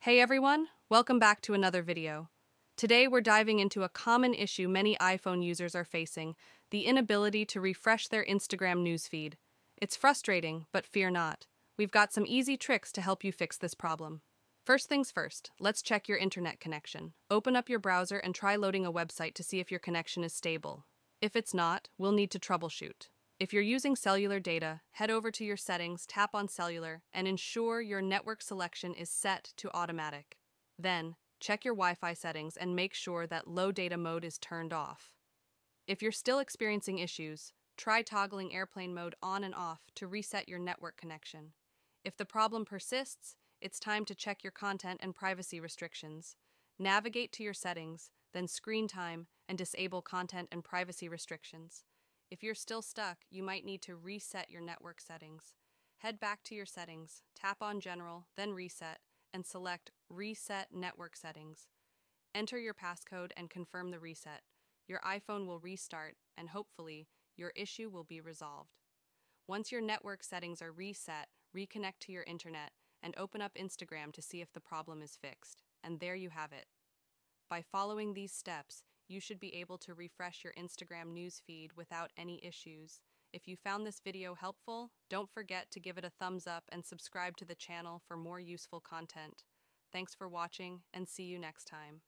Hey everyone, welcome back to another video. Today we're diving into a common issue many iPhone users are facing, the inability to refresh their Instagram newsfeed. It's frustrating, but fear not. We've got some easy tricks to help you fix this problem. First things first, let's check your internet connection. Open up your browser and try loading a website to see if your connection is stable. If it's not, we'll need to troubleshoot. If you're using cellular data, head over to your settings, tap on cellular, and ensure your network selection is set to automatic. Then, check your Wi-Fi settings and make sure that low data mode is turned off. If you're still experiencing issues, try toggling airplane mode on and off to reset your network connection. If the problem persists, it's time to check your content and privacy restrictions. Navigate to your settings, then screen time, and disable content and privacy restrictions. If you're still stuck, you might need to reset your network settings. Head back to your settings, tap on General, then Reset, and select Reset Network Settings. Enter your passcode and confirm the reset. Your iPhone will restart, and hopefully, your issue will be resolved. Once your network settings are reset, reconnect to your internet and open up Instagram to see if the problem is fixed. And there you have it. By following these steps, you should be able to refresh your Instagram newsfeed without any issues. If you found this video helpful, don't forget to give it a thumbs up and subscribe to the channel for more useful content. Thanks for watching, and see you next time.